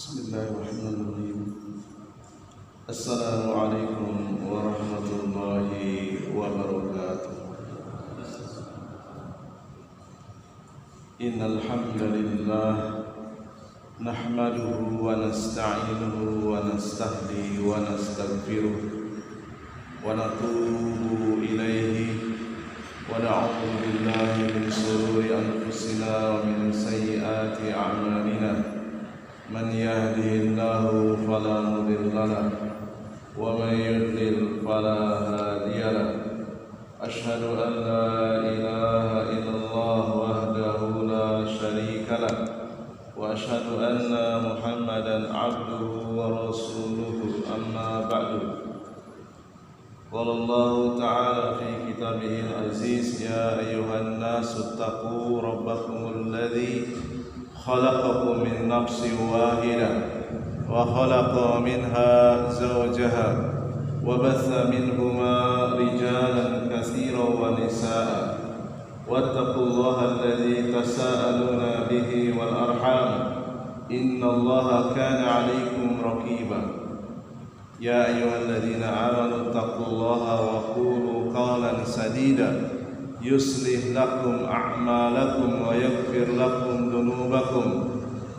Bismillahirrahmanirrahim. Assalamualaikum warahmatullahi wabarakatuh. Innal hamdalillah nahmaduhu wa nasta'inuhu wa nastahdihi wa nastaghfiruh wa natubu ilaihi wa na'udzu billahi min shururi anfusina wa min sayyiati a'malina. Man yahdihillahu fala mudilla lahu wa man yudlil fala hadiya lahu. Ashhadu an la ilaha illallah wahdahu la syarika lahu wa ashhadu anna Muhammadan abduhu wa rasuluhu, amma ba'du. Qala Allah ta'ala fi kitabihil aziz, ya ayyuhan nasu taqu rabbakumul ladzi خلقكم من نفس واحدة وخلق منها زوجها وبث منهما رجالا كثيرا ونساء واتقوا الله الذي تساءلون به والأرحام إن الله كان عليكم رقيبا يا أيها الذين آمنوا اتقوا الله وقولوا قولا سديدا يصلح لكم أعمالكم ويغفر لكم ذنوبكم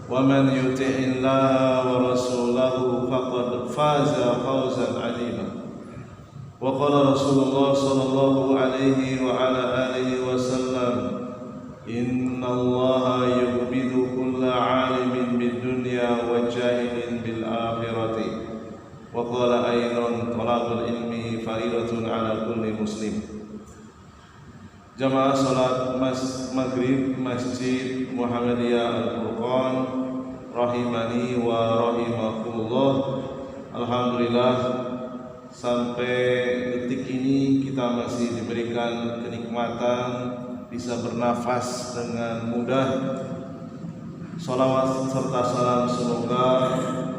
ومن يطع الله ورسوله فقد فاز فوزا عظيما. وقال رسول الله صلى الله عليه وعلى آله وسلم إن الله يقبض كل عالم بالدنيا وجاهل بالآخرة. وقال أيضا طلب العلم فريضة على كل مسلم. Jamaah salat maghrib Masjid Muhammadiyah Al-Furqan rahimani wa rahimakumullah. Alhamdulillah, sampai detik ini kita masih diberikan kenikmatan bisa bernafas dengan mudah. Salawat serta salam semoga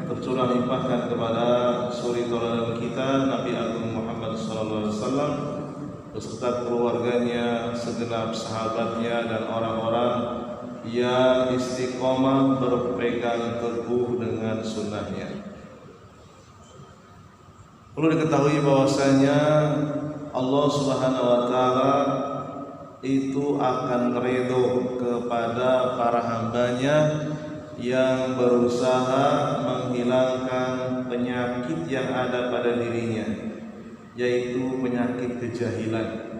tercurah limpahkan kepada suri tauladan kita Nabi Agung Muhammad sallallahu alaihi wasallam beserta keluarganya, segenap sahabatnya, dan orang-orang yang istiqomah berpegang teguh dengan sunnahnya. Perlu diketahui bahwasanya Allah Subhanahu wa Ta'ala itu akan ridho kepada para hambanya yang berusaha menghilangkan penyakit yang ada pada dirinya, yaitu penyakit kejahilan.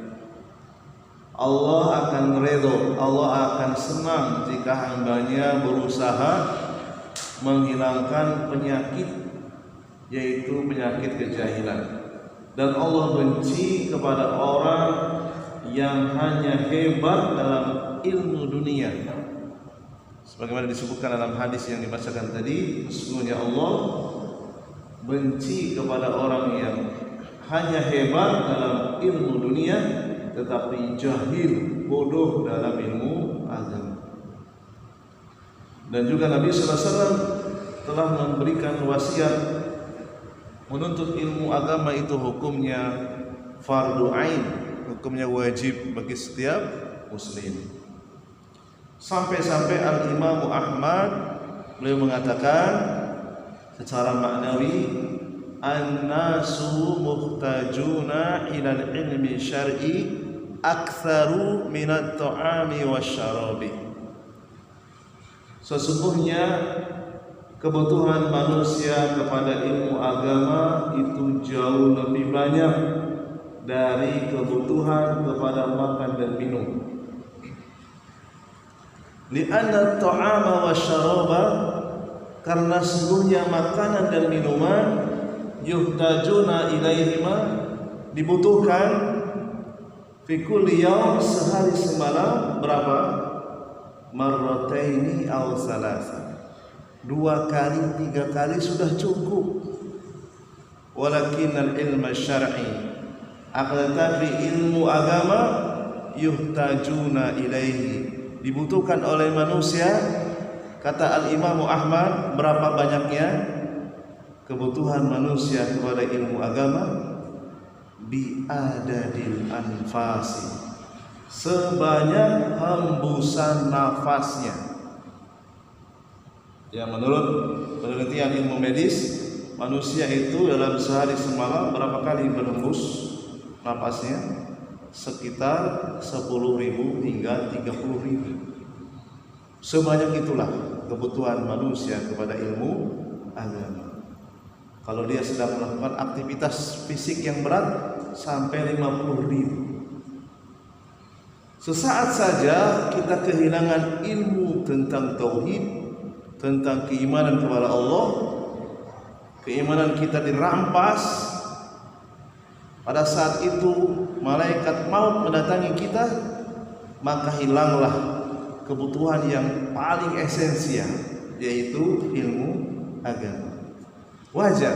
Allah akan ridho, Allah akan senang jika hambanya berusaha menghilangkan penyakit, yaitu penyakit kejahilan. Dan Allah benci kepada orang yang hanya hebat dalam ilmu dunia. Sebagaimana disebutkan dalam hadis yang dibacakan tadi, sesungguhnya Allah benci kepada orang yang hanya hebat dalam ilmu dunia tetapi jahil, bodoh dalam ilmu agama. Dan juga Nabi sallallahu alaihi wasallam telah memberikan wasiat menuntut ilmu agama itu hukumnya fardu ain, hukumnya wajib bagi setiap muslim. Sampai-sampai Al-Imam Ahmad beliau mengatakan secara maknawi, an-nasu muhtajuna ilal ilmi syar'i aktsaru minat ta'ami wasyarabi. Sesungguhnya kebutuhan manusia kepada ilmu agama itu jauh lebih banyak dari kebutuhan kepada makan dan minum. Li'anna ta'ama wasyaraba, karena sesungguhnya makanan dan minuman yuhtajuna ilaihima, dibutuhkan fi kulli yaum, sehari semalam berapa? Marrataini aw salasa, 2 kali 3 kali sudah cukup. Walakinnal ilma syar'i, akan tetapi ilmu agama yuhtajuna ilaihi, dibutuhkan oleh manusia. Kata Al-Imam Ahmad, berapa banyaknya kebutuhan manusia kepada ilmu agama? Bi'adadil anfasi, sebanyak hembusan nafasnya. Ya, menurut penelitian ilmu medis, manusia itu dalam sehari semalam berapa kali berhembus napasnya? Sekitar 10.000 hingga 30.000. Sebanyak itulah kebutuhan manusia kepada ilmu agama. Kalau dia sedang melakukan aktivitas fisik yang berat sampai 50.000. Sesaat saja kita kehilangan ilmu tentang tauhid, tentang keimanan kepada Allah, keimanan kita dirampas. Pada saat itu malaikat maut mendatangi kita, maka hilanglah kebutuhan yang paling esensial, yaitu ilmu agama. Wajar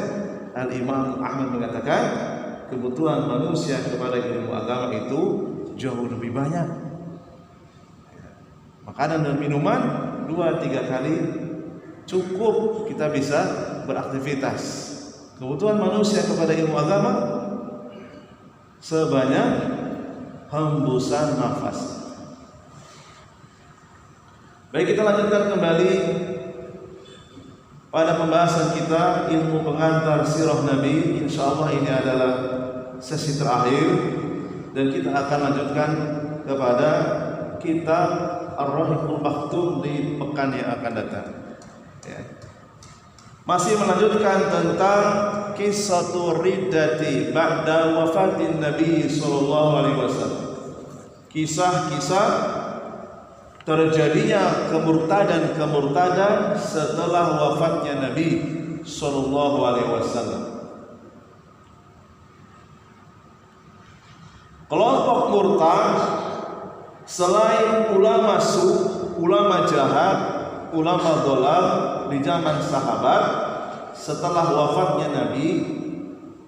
Al-Imam Ahmad mengatakan kebutuhan manusia kepada ilmu agama itu jauh lebih banyak. Makanan dan minuman 2-3 kali cukup kita bisa beraktivitas. Kebutuhan manusia kepada ilmu agama sebanyak hembusan nafas. Baik, kita lanjutkan kembali pada pembahasan kita ilmu pengantar sirah Nabi. Insyaallah ini adalah sesi terakhir dan kita akan lanjutkan kepada kitab Ar-Rahiqul Maktum di pekan yang akan datang. Ya. Masih melanjutkan tentang kisatu riddati ba'da wafatin Nabi sallallahu alaihi wasallam. Kisah-kisah terjadinya kemurtadan setelah wafatnya Nabi sallallahu alaihi wasallam. Kelompok murtad selain ulama ulama jahat, ulama dolal di zaman sahabat, setelah wafatnya Nabi,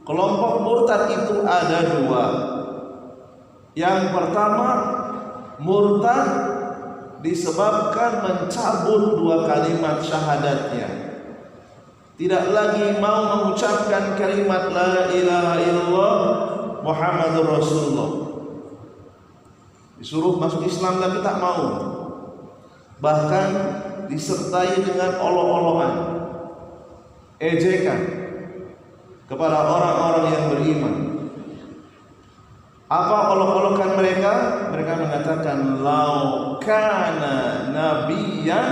kelompok murtad itu ada 2. Yang pertama, murtad disebabkan mencabut 2 kalimat syahadatnya. Tidak lagi mau mengucapkan kalimat la ilaha illallah Muhammadur Rasulullah. Disuruh masuk Islam tapi tak mau. Bahkan disertai dengan olok-olokan, ejekan kepada orang-orang yang beriman. Apa olok-olokan mereka? Mereka mengatakan lau kana nabiyyan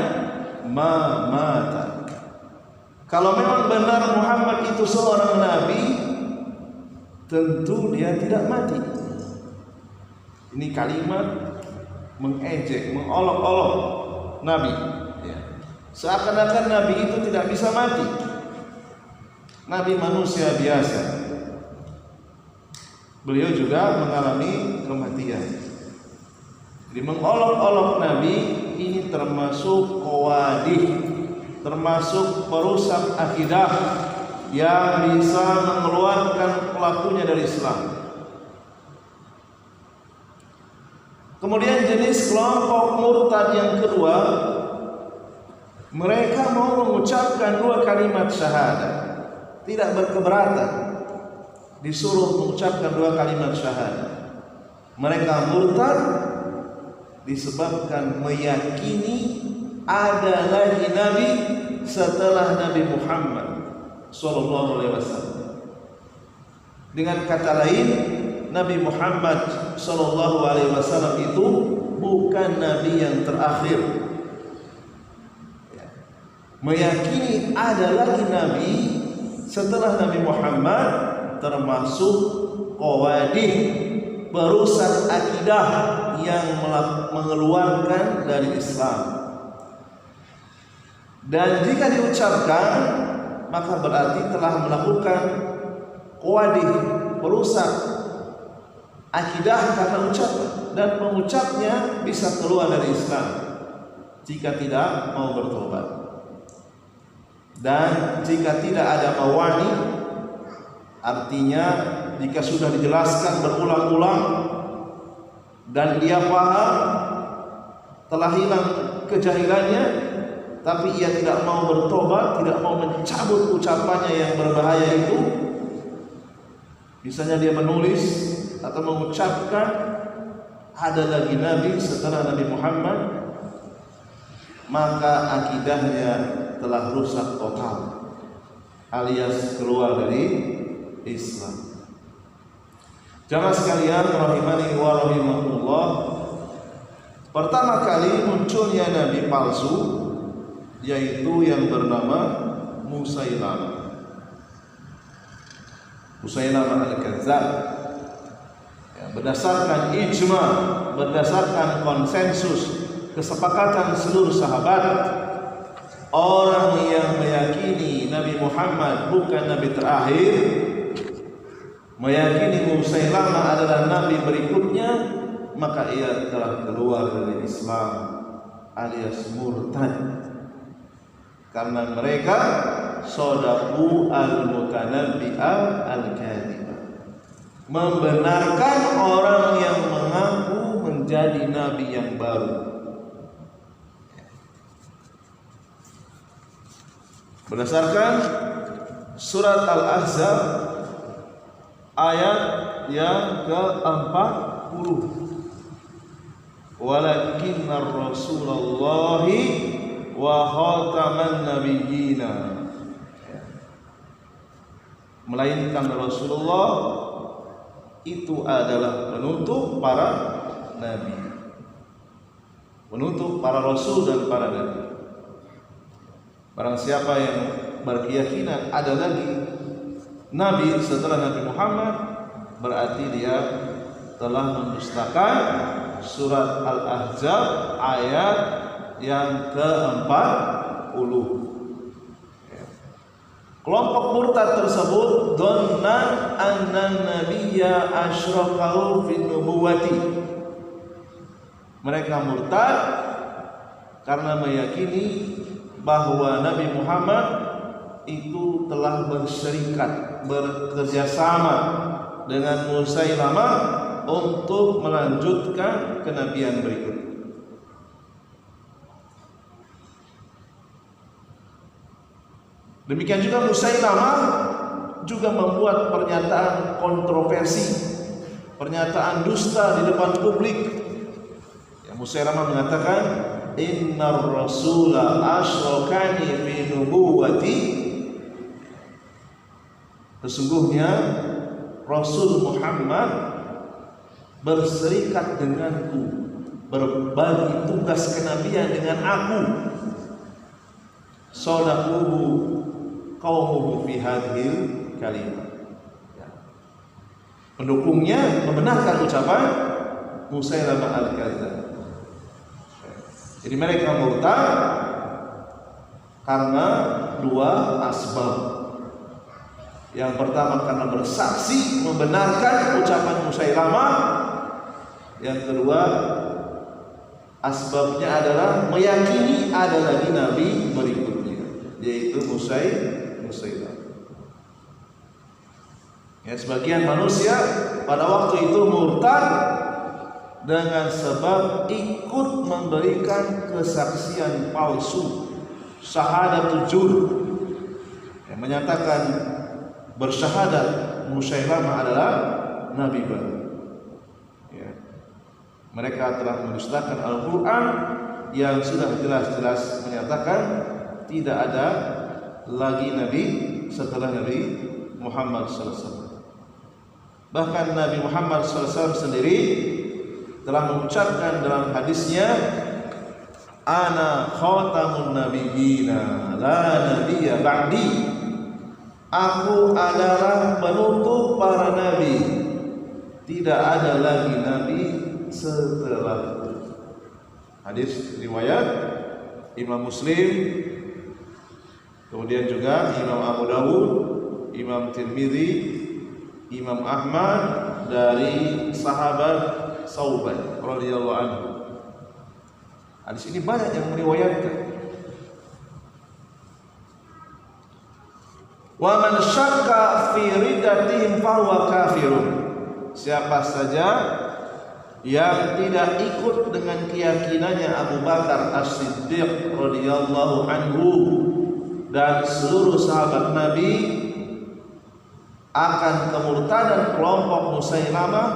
ma mata. Kalau memang benar Muhammad itu seorang nabi, tentu dia tidak mati. Ini kalimat mengejek, mengolok-olok Nabi. Seakan-akan Nabi itu tidak bisa mati. Nabi manusia biasa. Beliau juga mengalami kematian. Jadi mengolok-olok Nabi ini termasuk qawadih, termasuk perusak akidah yang bisa mengeluarkan pelakunya dari Islam. Kemudian jenis kelompok murtad yang kedua, mereka mau mengucapkan 2 kalimat syahadat, tidak berkeberatan disuruh mengucapkan 2 kalimat syahadat. Mereka murtad disebabkan meyakini ada lagi Nabi setelah Nabi Muhammad sallallahu alaihi wasallam. Dengan kata lain, Nabi Muhammad sallallahu alaihi wasallam itu bukan nabi yang terakhir. Meyakini ada lagi nabi setelah Nabi Muhammad termasuk qawadih, perusak akidah yang mengeluarkan dari Islam. Dan jika diucapkan maka berarti telah melakukan qawadih, perusak akidah karena ucapan, dan pengucapnya bisa keluar dari Islam jika tidak mau bertobat. Dan jika tidak ada mawani, artinya jika sudah dijelaskan berulang-ulang dan dia paham, telah hilang kejahilannya, tapi ia tidak mau bertobat, tidak mau mencabut ucapannya yang berbahaya itu, misalnya dia menulis atau mengucapkan ada lagi Nabi setelah Nabi Muhammad, maka akidahnya telah rusak total, alias keluar dari Islam. Jamaah sekalian rahimani wa rahimakumullah, pertama kali munculnya nabi palsu yaitu yang bernama Musailamah al-Kadzdzab. Berdasarkan ijma, berdasarkan konsensus, kesepakatan seluruh sahabat, orang yang meyakini Nabi Muhammad bukan nabi terakhir, meyakini Musailamah adalah nabi berikutnya, maka ia telah keluar dari Islam alias murtad, karena mereka sodaqu al-mutanabbi'a al-kadhibah, membenarkan orang yang mengaku menjadi nabi yang baru. Berdasarkan surat Al-Ahzab ayat yang ke-40, walakinnar rasulallahi wa khataman nabiyyina, melainkan Rasulullah itu adalah penutup para nabi, penutup para rasul dan para nabi. Barang siapa yang berkeyakinan ada lagi nabi setelah Nabi Muhammad, berarti dia telah mendustakan surat Al-Ahzab ayat yang ke-40. Kelompok murtad tersebut dhanna anna nabiyya asyraqau fin nubuwati. Mereka murtad karena meyakini bahwa Nabi Muhammad itu telah berserikat, bekerjasama dengan Musailamah untuk melanjutkan kenabian berikut. Demikian juga Musailamah juga membuat pernyataan kontroversi, pernyataan dusta di depan publik. Musailamah mengatakan, innar rasula asyrokani fi nubuwati, sesungguhnya Rasul Muhammad berserikat denganku, berbagi tugas kenabian dengan aku. Shadaquhu qaumuhu fi hadhil kalimah. Pendukungnya membenarkan ucapan Musailamah al-Kadzdzab. Jadi mereka murtad karena dua asbab. Yang pertama karena bersaksi membenarkan ucapan Musailamah. Yang kedua asbabnya adalah meyakini ada lagi nabi berikutnya, yaitu Musailamah. Ya, sebagian manusia pada waktu itu murtad dengan sebab ikut memberikan kesaksian palsu, syahadatul zur, yang menyatakan bersyahadat Musailamah adalah nabi baru. Ya. Mereka telah mendustakan Al-Quran yang sudah jelas-jelas menyatakan tidak ada lagi nabi setelah Nabi Muhammad SAW. Bahkan Nabi Muhammad SAW sendiri telah mengucapkan dalam hadisnya, ana khatamun nabiyyina la nabiyya ba'di, aku adalah penutup para nabi, tidak ada lagi nabi setelahku. Hadis riwayat Imam Muslim, kemudian juga Imam Abu Dawud, Imam Tirmidzi, Imam Ahmad dari sahabat Sauban radhiyallahu anhu. Hadis ini banyak yang meriwayatkan. Wa man syakka fi riddatihim fa huwa kafirun. Siapa saja yang tidak ikut dengan keyakinannya Abu Bakar As-Siddiq radhiyallahu anhu dan seluruh sahabat Nabi akan kemurtadan kelompok Musailamah,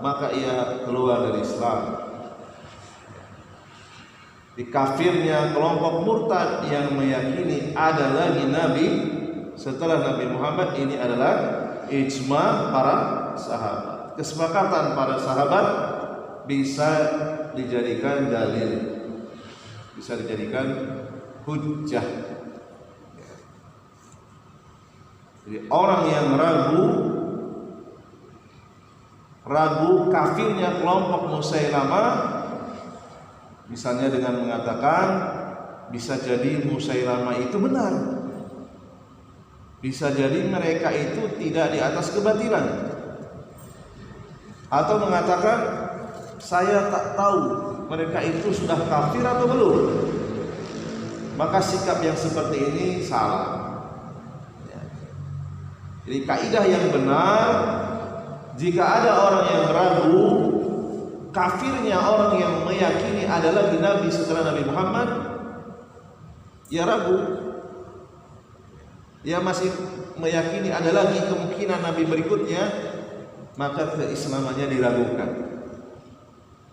maka ia keluar dari Islam. Di kafirnya kelompok murtad yang meyakini ada lagi nabi setelah Nabi Muhammad, ini adalah ijma para sahabat. Kesepakatan para sahabat bisa dijadikan dalil, bisa dijadikan hujjah. Jadi orang yang ragu kafirnya kelompok Musailamah, misalnya dengan mengatakan bisa jadi Musailamah itu benar, bisa jadi mereka itu tidak di atas kebatilan, atau mengatakan saya tak tahu mereka itu sudah kafir atau belum, maka sikap yang seperti ini salah. Jadi kaidah yang benar, jika ada orang yang ragu kafirnya orang yang meyakini ada lagi nabi setelah Nabi Muhammad, ya ragu, dia masih meyakini ada lagi kemungkinan nabi berikutnya, maka keislamannya diragukan.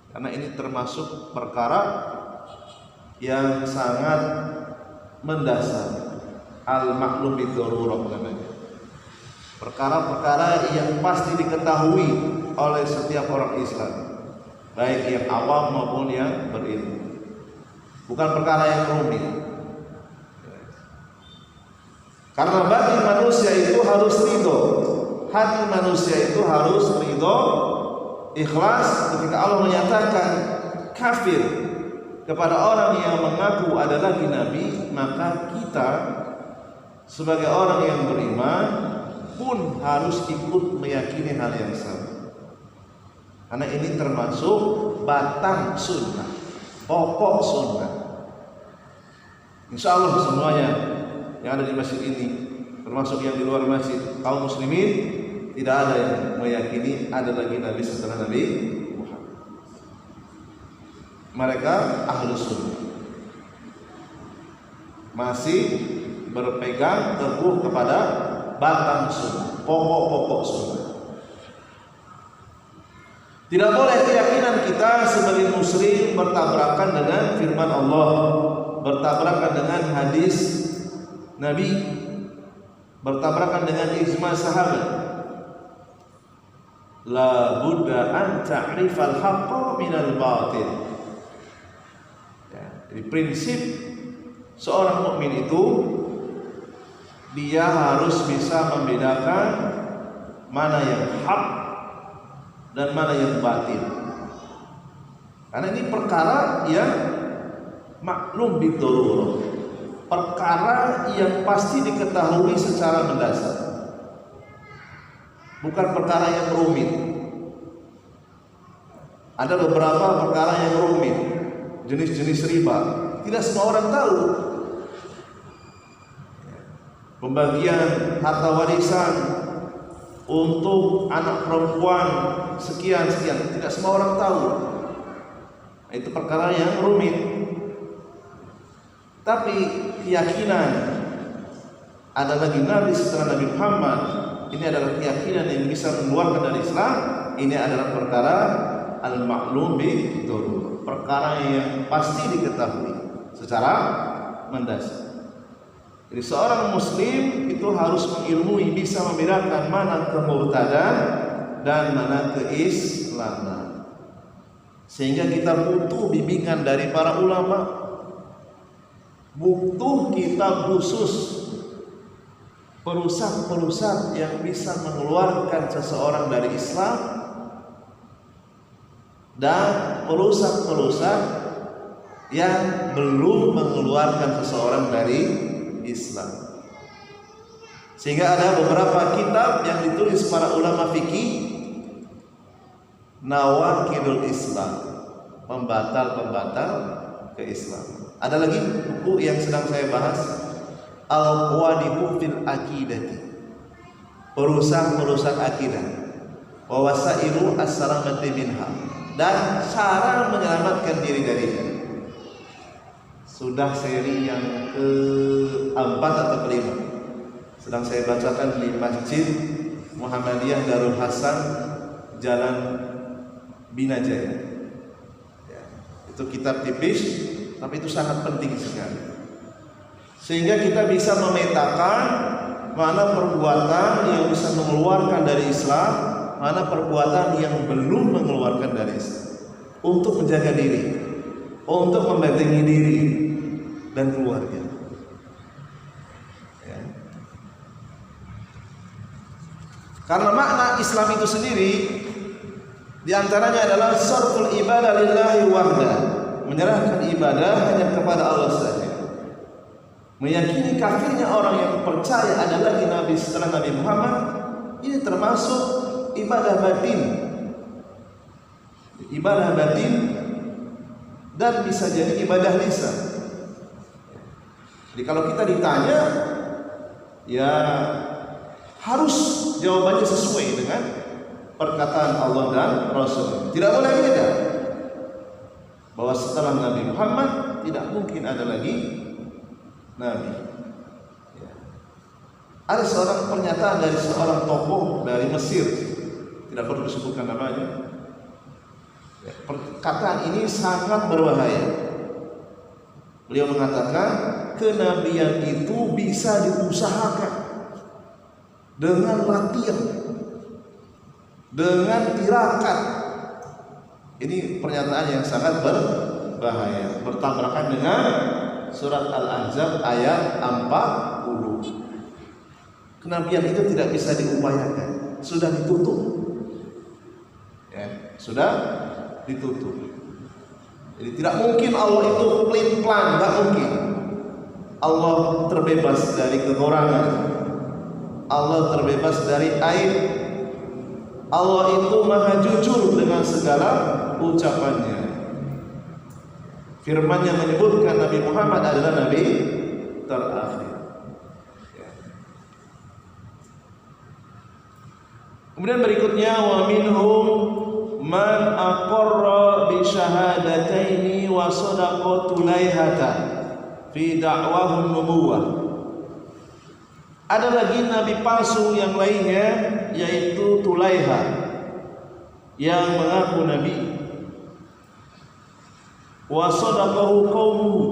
Karena ini termasuk perkara yang sangat mendasar, al-ma'lum bid-darurah namanya. Perkara-perkara yang pasti diketahui oleh setiap orang Islam, baik yang awam maupun yang berilmu. Bukan perkara yang rumit. Karena bagi manusia itu harus ridho, hati manusia itu harus ridho, ikhlas ketika Allah menyatakan kafir kepada orang yang mengaku ada lagi nabi, maka kita sebagai orang yang beriman pun harus ikut meyakini hal yang sama. Karena ini termasuk batang sunnah, pokok sunnah. Insya Allah semuanya yang ada di masjid ini, termasuk yang di luar masjid, kaum muslimin, tidak ada yang meyakini ada lagi nabi setelah Nabi Muhammad. Mereka ahlus sunnah, masih berpegang teguh kepada batang sunnah, pokok-pokok sunnah. Tidak boleh keyakinan kita sebagai muslim bertabrakan dengan firman Allah, bertabrakan dengan hadis Nabi, bertabrakan dengan ijma sahabat. La budda an ta'rifal haqqa minal batil. Ya, jadi prinsip seorang mukmin itu dia harus bisa membedakan mana yang hak dan mana yang batil. Karena ini perkara yang maklum bid-darurah, perkara yang pasti diketahui secara mendasar, bukan perkara yang rumit. Ada beberapa perkara yang rumit, jenis-jenis riba, tidak semua orang tahu. Pembagian harta warisan untuk anak perempuan sekian, tidak semua orang tahu. Itu perkara yang rumit. Tapi keyakinan ada lagi nabi setelah Nabi Muhammad, ini adalah keyakinan yang bisa mengeluarkan dari Islam. Ini adalah perkara al-ma'lum bid-darurah, perkara yang pasti diketahui secara mendasar. Jadi seorang muslim itu harus mengilmui, bisa membedakan mana kemurtadan dan mana keislaman. Sehingga kita butuh bimbingan dari para ulama, butuh kitab khusus, perusak-perusak yang bisa mengeluarkan seseorang dari Islam, dan perusak-perusak yang belum mengeluarkan seseorang dari Islam. Sehingga ada beberapa kitab yang ditulis para ulama fikih, Nawaqidul Islam, pembatal-pembatal keislaman. Ada lagi buku yang sedang saya bahas, Al-Qawadihu fil Aqidati, perusak-perusak akidah, wa wasailu as-salamati minha, dan cara menyelamatkan diri darinya. Sudah seri yang keempat atau kelima, sedang saya bacakan di Masjid Muhammadiyah Darul Hasan, Jalan Binajaya. Ya, itu kitab tipis tapi itu sangat penting sekali. Sehingga kita bisa memetakan mana perbuatan yang bisa mengeluarkan dari Islam, mana perbuatan yang belum mengeluarkan dari Islam. Untuk menjaga diri, untuk membentengi diri dan keluarga. Ya. Karena makna Islam itu sendiri diantaranya adalah sarful ibadah lillahi wahda, menyerahkan ibadah hanya kepada Allah saja. Meyakini kafirnya orang yang percaya ada lagi Nabi setelah Nabi Muhammad, ini termasuk ibadah batin. Ibadah batin dan bisa jadi ibadah lisan. Jadi kalau kita ditanya, ya harus jawabannya sesuai dengan perkataan Allah dan Rasul. Tidak boleh beda. Bahwa setelah Nabi Muhammad tidak mungkin ada lagi Nabi. Ya. Ada seorang pernyataan dari seorang tokoh dari Mesir, tidak perlu disebutkan namanya. Ya, perkataan ini sangat berbahaya. Beliau mengatakan kenabian itu bisa diusahakan dengan latihan, dengan tirakat. Ini pernyataan yang sangat berbahaya, bertabrakan dengan surat Al-Ahzab ayat 40. Kenabian itu tidak bisa diupayakan, sudah ditutup. Ya, sudah ditutup. Jadi tidak mungkin Allah itu pelin-pelan, tidak mungkin. Allah terbebas dari kekurangan, Allah terbebas dari aib. Allah itu maha jujur dengan segala ucapannya. Firman-Nya menyebutkan Nabi Muhammad adalah Nabi terakhir. Kemudian berikutnya wa minhum man aqarra bi syahadataini wa sadaqa tulaihata fi da'wahun nubuwah. Ada lagi nabi palsu yang lainnya, yaitu Tulaiha, yang mengaku nabi. Wa sadaqahu qaumuhu,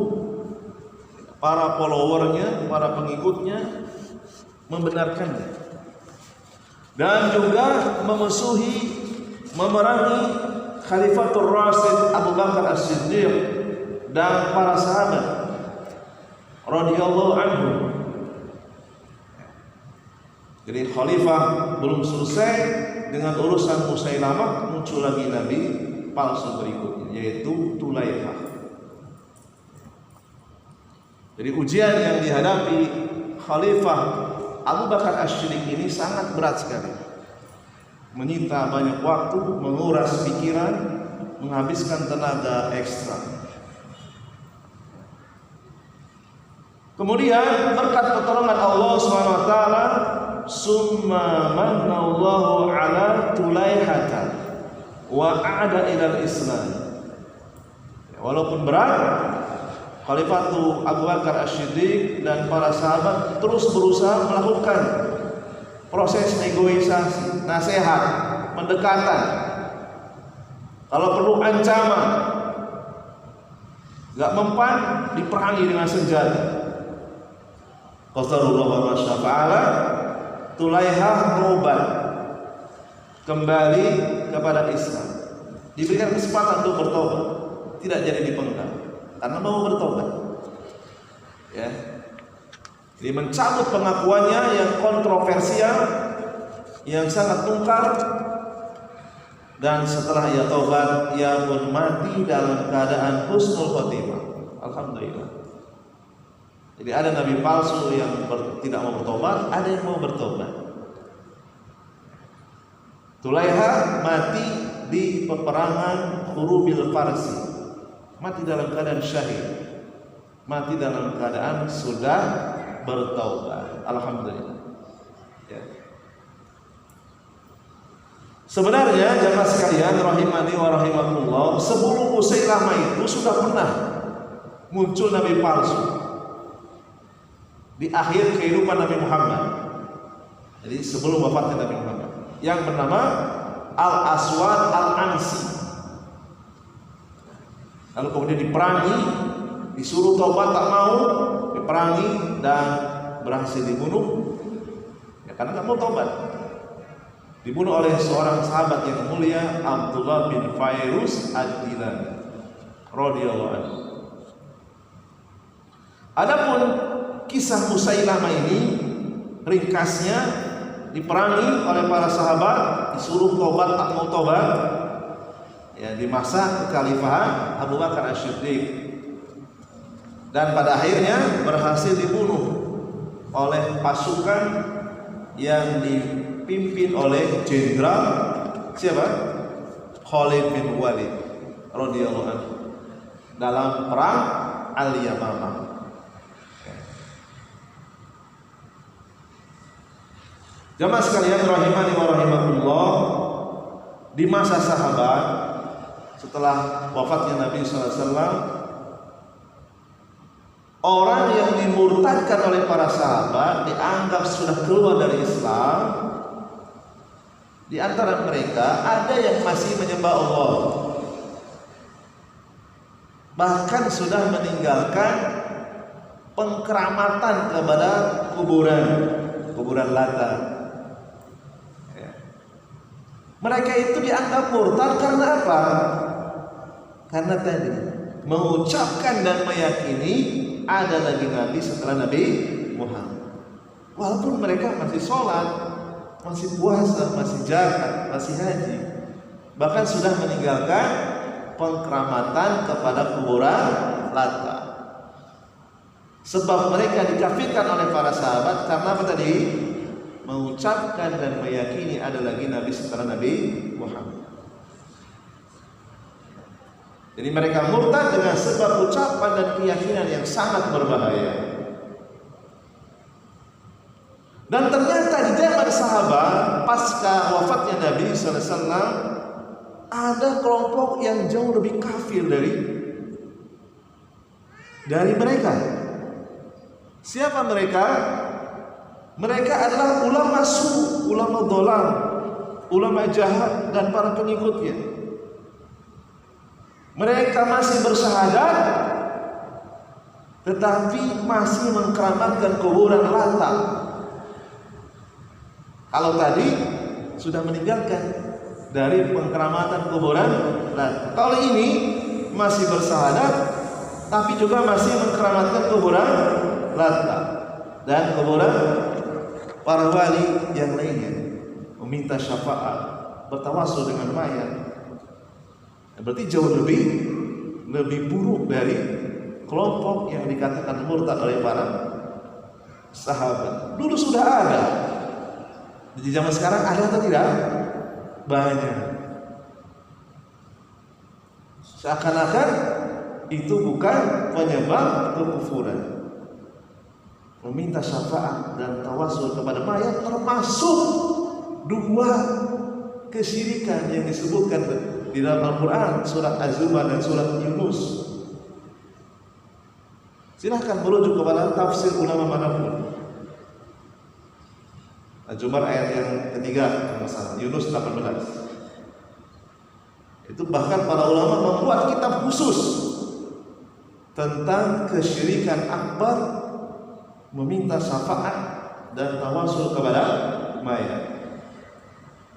para followernya, para pengikutnya membenarkannya, dan juga memusuhi, memerangi Khalifatul Rasyid Abu Bakar As-Siddiq dan para sahabat radhiyallahu anhum. Jadi khalifah belum selesai dengan urusan Musailamah, muncul lagi nabi palsu berikutnya, yaitu Tulaiha. Jadi ujian yang dihadapi Khalifah Abu Bakar As-Siddiq ini sangat berat sekali, menyita banyak waktu, menguras pikiran, menghabiskan tenaga ekstra. Kemudian berkat pertolongan Allah SWT, summa mannallahu ala Tulaihata wa a'ada ilal Islam. Walaupun berat, Khalifatu Abu Bakar As-Siddiq dan para sahabat terus berusaha melakukan proses negosiasi, nasihat, pendekatan, kalau perlu ancaman. Gak mempan, diperangi dengan senjata. Qadarullah wa masyafa'ala, Tulaiha berobat kembali kepada Islam, diberikan kesempatan untuk bertobat, tidak jadi dipenggal karena mau bertobat. Ya, jadi mencabut pengakuannya yang kontroversial, yang sangat mungkar, dan setelah ia tobat, ia pun mati dalam keadaan husnul khotimah. Alhamdulillah. Jadi ada nabi palsu yang tidak mau bertobat, ada yang mau bertobat. Tulaiha mati di peperangan Khurubil Farsi, mati dalam keadaan syahid, mati dalam keadaan sudah bertaubat. Alhamdulillah. Ya. Sebenarnya jamaah sekalian rahimani wa rahimakumullah, sebelum Musailamah itu sudah pernah muncul nabi palsu di akhir kehidupan Nabi Muhammad. Jadi sebelum wafatnya Nabi Muhammad, yang bernama Al-Aswad Al-Ansi. Lalu kemudian diperangi disuruh tobat tak mau, diperangi dan berhasil dibunuh. Ya, karena tak mau tobat. Dibunuh oleh seorang sahabat yang mulia, Abdullah bin Fairuz ad-Dilani radhiyallahu anhu. Adapun kisah Musailamah ini ringkasnya, diperangi oleh para sahabat, disuruh tobat tak mau tobat, ya, di masa kekhalifahan Abu Bakar As-Siddiq, dan pada akhirnya berhasil dibunuh oleh pasukan yang dipimpin oleh jenderal siapa? Khalid bin Walid radhiyallahu anhu dalam perang Al-Yamamah. Jamaah sekalian rahimani wa rahimakumullah, di masa sahabat setelah wafatnya Nabi SAW, orang yang dimurtadkan oleh para sahabat dianggap sudah keluar dari Islam. Di antara mereka ada yang masih menyembah Allah, bahkan sudah meninggalkan pengkeramatan kepada kuburan Lata. Mereka itu dianggap murtad karena apa? Karena tadi mengucapkan dan meyakini ada lagi Nabi setelah Nabi Muhammad. Walaupun mereka masih sholat, masih puasa, masih zakat, masih haji, bahkan sudah meninggalkan pengkeramatan kepada kuburan Lata. Sebab mereka dikafirkan oleh para sahabat karena apa tadi? Mengucapkan dan meyakini ada lagi Nabi setelah Nabi Muhammad. Jadi mereka murtad dengan sebab ucapan dan keyakinan yang sangat berbahaya. Dan ternyata di zaman sahabat pasca wafatnya Nabi SAW ada kelompok yang jauh lebih kafir dari mereka. Siapa mereka? Mereka adalah ulama su, ulama dolam, ulama jahat dan para pengikutnya. Mereka masih bersyahadat, tetapi masih mengkeramatkan kuburan Lata. Kalau tadi sudah meninggalkan dari pengkeramatan kuburan Lata, kalau ini masih bersyahadat, tapi juga masih mengkeramatkan kuburan Lata dan kuburan para wali yang lainnya, meminta syafaat, bertawasul dengan mayat. Berarti jauh lebih buruk dari kelompok yang dikatakan murtad oleh para sahabat. Dulu sudah ada, di zaman sekarang ada atau tidak? Banyak. Seakan-akan itu bukan penyebab kekufuran. Meminta syafaat dan tawasul kepada mayat termasuk dua kesyirikan yang disebutkan di dalam Al-Quran, surat Az-Zumar dan surat Yunus. Silahkan merujuk kepada tafsir ulama manapun. Az-Zumar ayat yang ketiga, masalah Yunus 18. Itu bahkan para ulama membuat kitab khusus tentang kesyirikan akbar, meminta syafaat dan tawasul kepada mayat.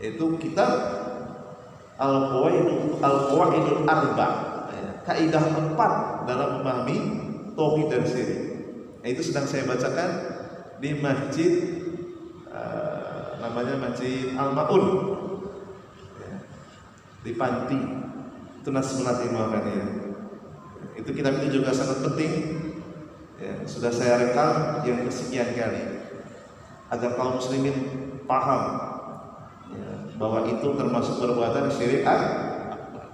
Itu kitab Al-Qawaidul Arba, kaidah 4 dalam memahami tauhid dan syirik. Itu sedang saya bacakan di masjid namanya Masjid Al-Maun di Panti, itu Nasrullah Timur-Tengah. Itu kitab itu juga sangat penting. Ya, sudah saya rekam yang kesekian kali agar kaum muslimin paham, ya, bahwa itu termasuk perbuatan syirik akbar.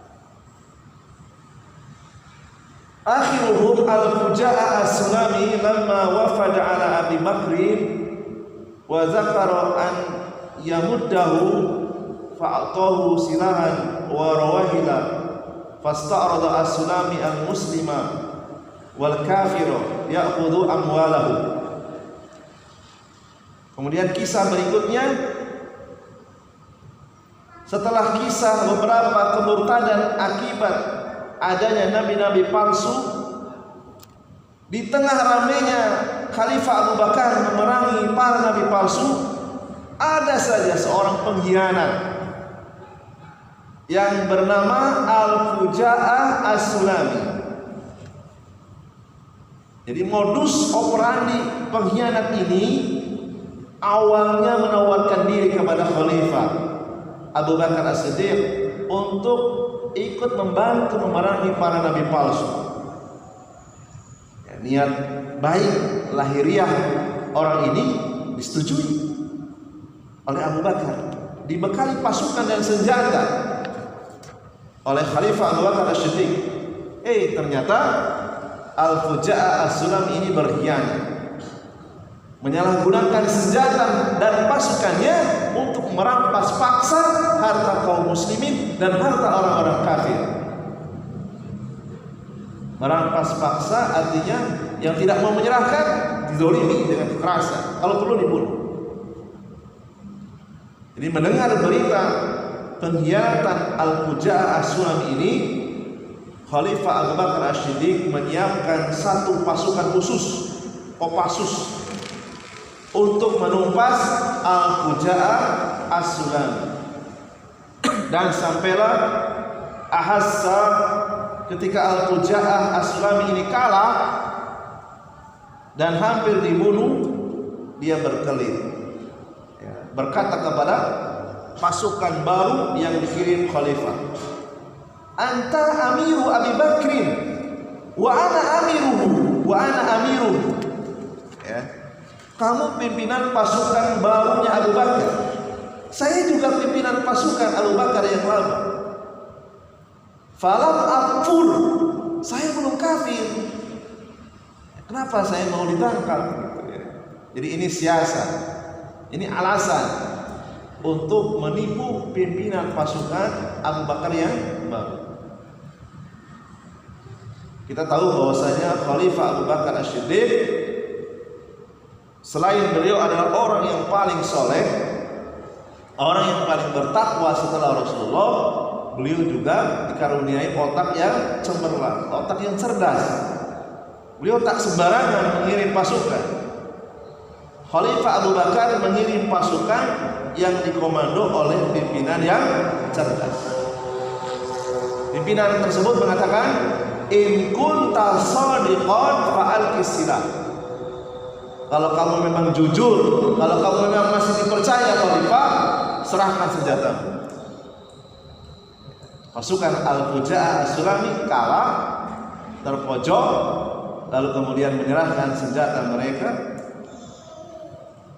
Akhiruhum al-Fuja'a as-Sulami lamma wafada ala Abi Bakrin wa zakara an yamuddahu fa'atahu silahan wa rawahila fasta'rada as-Sulami al-muslima wal kafiru ya'khudhu amwalahu. Kemudian kisah berikutnya, setelah kisah beberapa kemurtadan akibat adanya nabi-nabi palsu, Di tengah ramainya Khalifah Abu Bakar memerangi para nabi palsu, ada saja seorang pengkhianat yang bernama Al-Fuja'ah As-Sulami. Jadi modus operandi pengkhianat ini awalnya menawarkan diri kepada Khalifah Abu Bakar As-Siddiq untuk ikut membantu memerangi para nabi palsu. Niat baik lahiriah orang ini disetujui oleh Abu Bakar, dibekali pasukan dan senjata oleh Khalifah Abu Bakar As-Siddiq. Ternyata Al-Fuja'ah As-Sulam ini berkhianat, menyalahgunakan senjata dan pasukannya untuk merampas paksa harta kaum muslimin dan harta orang-orang kafir. Merampas paksa artinya yang tidak mau menyerahkan dizolimi dengan kekerasan, kalau perlu dibunuh. Jadi mendengar berita pengkhianatan Al-Fuja'ah As-Sulam ini, Khalifah Abu Bakar As-Siddiq menyiapkan satu pasukan khusus, Kopassus, untuk menumpas Al-Fuja'ah As-Sulam. Dan sampailah ahassa ketika Al-Fuja'ah As-Sulami ini kalah dan hampir dibunuh, dia berkelit, berkata kepada pasukan baru yang dikirim Khalifah, "Anta amiru Abi Bakrin wa ana amiruhu wa ana amiruhu." Kamu pimpinan pasukan barunya Abu Bakar, saya juga pimpinan pasukan Abu Bakar yang lama. Falam akfur, saya belum kafir, kenapa saya mau ditangkap? Jadi ini siasat, ini alasan untuk menipu pimpinan pasukan Abu Bakar yang baru. Kita tahu bahwasanya Khalifah Abu Bakar As-Siddiq, selain beliau adalah orang yang paling soleh, orang yang paling bertakwa setelah Rasulullah, beliau juga dikaruniai otak yang cemerlang, otak yang cerdas. Beliau tak sembarangan mengirim pasukan. Khalifah Abu Bakar mengirim pasukan yang dikomando oleh pimpinan yang cerdas. Pimpinan tersebut mengatakan, "In kunta shadiqan fa'alqis silah." Kalau kamu memang jujur, kalau kamu memang masih dipercaya Khalifah, serahkan senjatamu. Pasukan Al-Fuja'ah As-Sulami kalah, terpojok, lalu kemudian menyerahkan senjata mereka,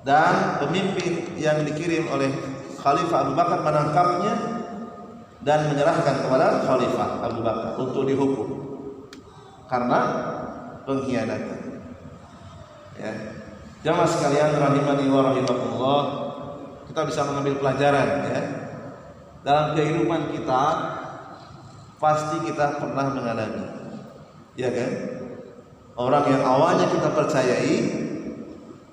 dan pemimpin yang dikirim oleh Khalifah Abu Bakar menangkapnya dan menyerahkan kepada Khalifah Abu Bakar untuk dihukum karena pengkhianatan. Jamaah sekalian rahimani wa rahimakumullah, kita bisa mengambil pelajaran dalam kehidupan kita. Pasti kita pernah mengalami, ya kan? Orang yang awalnya kita percayai,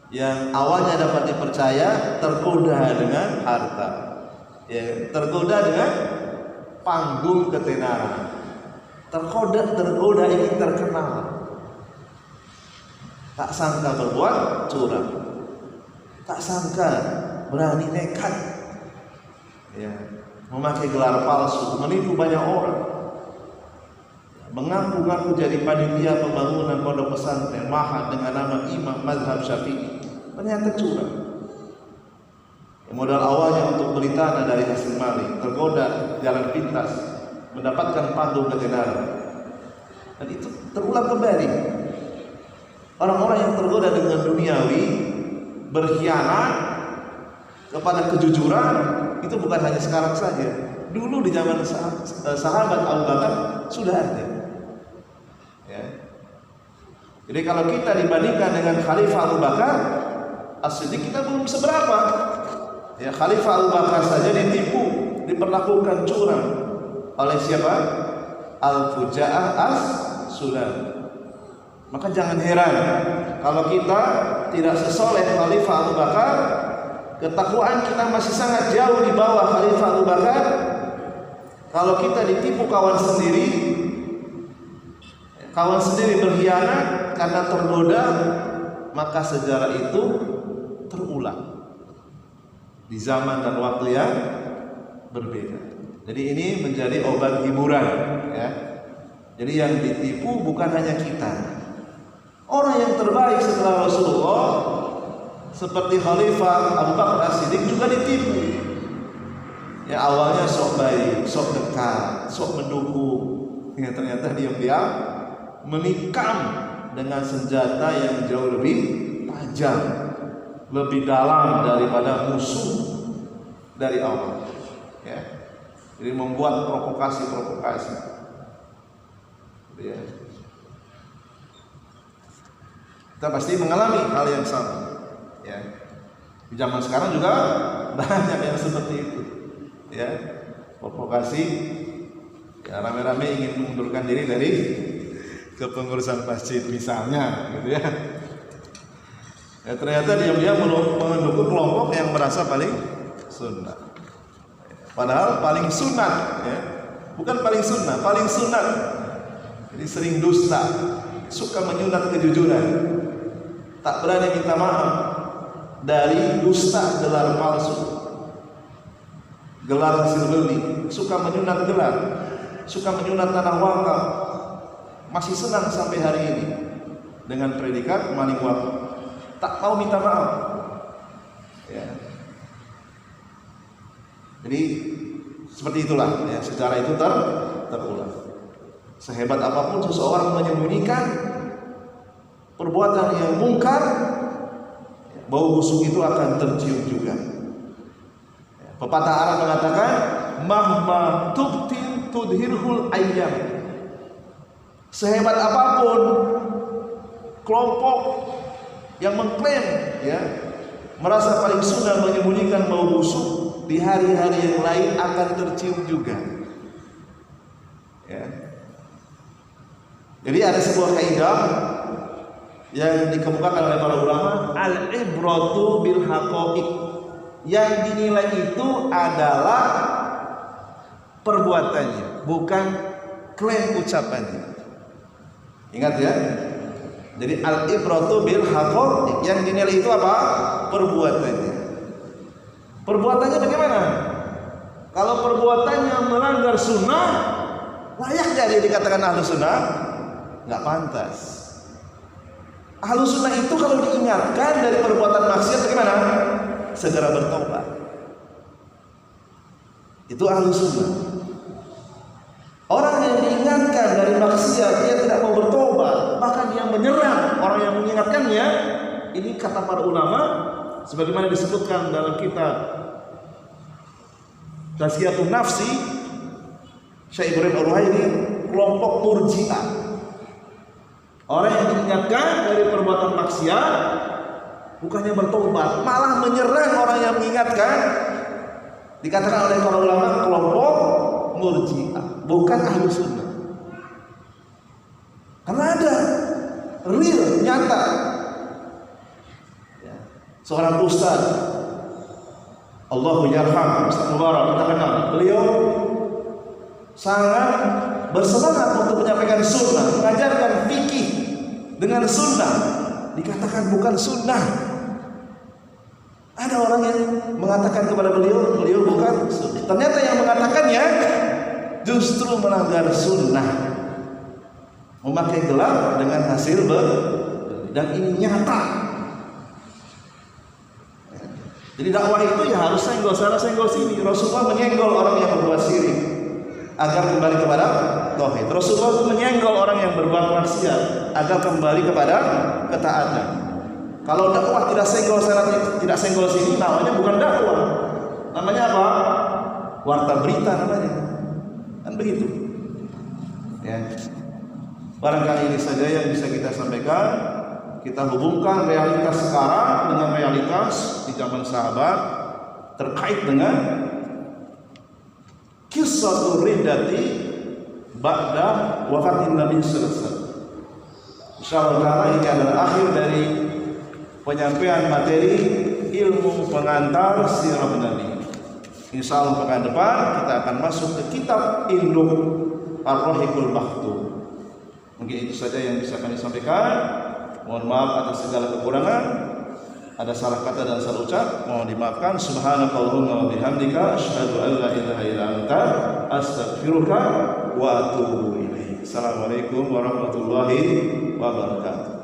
yang awalnya dapat dipercaya, tergoda dengan harta, tergoda dengan panggung ketenaran, tergoda ingin terkenal, tak sangka berbuat curang, tak sangka berani nekat, memakai gelar palsu, menipu banyak orang, mengaku-ngaku jadi panitia pembangunan pondok pesantren Mahat dengan nama Imam Mazhab Syafi'i, ternyata curang. Modal awalnya untuk beli tanah dari hasil maling, tergoda jalan pintas, mendapatkan panggung ketenaran, dan itu terulang kembali. Orang-orang yang tergoda dengan duniawi, berkhianat kepada kejujuran, itu bukan hanya sekarang saja. Dulu di zaman sahabat Abu Bakar sudah ada. Jadi kalau kita dibandingkan dengan Khalifah Abu Bakar As-Siddiq, kita belum seberapa. Khalifah Abu Bakar saja ditipu, diperlakukan curang oleh siapa? Al-Fuja'ah As-Sulam. Maka jangan heran kalau kita tidak sesoleh Khalifah Abu Bakar, ketakwaan kita masih sangat jauh di bawah Khalifah Abu Bakar. Kalau kita ditipu kawan sendiri, kawan sendiri berkhianat karena tergoda, maka sejarah itu terulang di zaman dan waktu yang berbeda. Jadi ini menjadi obat hiburan, ya. Jadi yang ditipu bukan hanya kita. Orang yang terbaik setelah Rasulullah seperti Khalifah Abu Bakar As-Siddiq juga ditipu. Ya, awalnya sok baik, sok dekat, sok mendukung, ya, ternyata diam-diam menikam dengan senjata yang jauh lebih tajam, lebih dalam daripada musuh dari awal. Ya. Jadi membuat provokasi. Ya. Kita pasti mengalami hal yang sama. Ya. Di zaman sekarang juga banyak yang seperti itu. Ya, provokasi, ya, rame-rame ingin mengundurkan diri dari kepengurusan masjid misalnya, gitu ya. Ya, ternyata diam-diam mendukung kelompok yang merasa paling sunnah. Padahal paling sunat, ya. Bukan paling sunnah, paling sunat. Jadi sering dusta, suka menyunat kejujuran, tak berani minta maaf dari dusta gelar palsu, gelar hasil beli, suka menyunat gelar, suka menyunat tanah wakaf, masih senang sampai hari ini dengan predikat maling wakaf, tak mau minta maaf. Ya. Jadi seperti itulah, ya, sejarah itu terulang. Sehebat apapun seseorang menyembunyikan perbuatan yang mungkar, bau busuk itu akan tercium juga. Pepatah Arab mengatakan, mahma tubtin tudhirhul ayyam. Sehebat apapun kelompok yang mengklaim, ya, merasa paling sunnah menyembunyikan bau busuk, di hari-hari yang lain akan tercium juga. Ya. Jadi ada sebuah kaidah yang dikemukakan oleh para ulama, al-ibratu bil haqaiq. Yang dinilai itu adalah perbuatannya, bukan klaim ucapannya. Ingat ya. Jadi al-ibratu bil haqaiq, yang dinilai itu apa? Perbuatannya. Perbuatannya bagaimana? Kalau perbuatannya melanggar sunnah, layak jadi dikatakan ahlu sunnah? Nggak pantas. Ahlu sunnah itu kalau diingatkan dari perbuatan maksiat bagaimana? Segera bertobat. Itu ahlu sunnah. Orang yang diingatkan dari maksiat dia tidak mau bertobat, bahkan dia menyerang orang yang mengingatkannya. Ini kata para ulama, sebagaimana disebutkan dalam kitab Tazkiyatun Nafsi Syekh Ibrahim Ar-Ruhaili, kelompok Murji'ah. Orang yang diingatkan dari perbuatan maksiat bukannya bertobat, malah menyerang orang yang mengingatkan, dikatakan oleh para ulama kelompok Murji'ah, bukan ahlu sunnah. Karena ada real, nyata, ya. Seorang ustaz, Allahu yarham, Ustaz Mubarak, kita kenal. Beliau sangat bersemangat untuk menyampaikan sunnah, mengajarkan fikih dengan sunnah. Dikatakan bukan sunnah. Ada orang yang mengatakan kepada beliau bukan sunnah. Ternyata yang mengatakannya justru melanggar sunnah, memakai gelar dengan hasil dan ini nyata. Jadi dakwah itu ya harus senggol sana senggol sini. Rasulullah menyenggol orang yang berbuat syirik agar kembali kepada tauhid. Rasulullah menyenggol orang yang berbuat maksiat agar kembali kepada ketaatan. Kalau dakwah tidak senggol sana tidak senggol sini, namanya bukan dakwah. Namanya apa? Warta berita namanya. Kan begitu. Ya. Barangkali ini saja yang bisa kita sampaikan. Kita hubungkan realitas sekarang dengan realitas di zaman sahabat terkait dengan kisah riddati ba'da wafatin Nabi sallallahu alaihi wasallam. Insyaallah ini adalah akhir dari penyampaian materi ilmu pengantar sirah Nabi. Insyaallah pekan depan kita akan masuk ke kitab Induk Ar-Rahiqul Maktum. Mungkin itu saja yang bisa kami sampaikan. Mohon maaf atas segala kekurangan. Ada salah kata dan salah ucap, mohon dimaafkan. Subhanakallahumma wa bihamdika asyhadu an la ilaha illa anta astaghfiruka wa atubu ilaik. Assalamualaikum warahmatullahi wabarakatuh.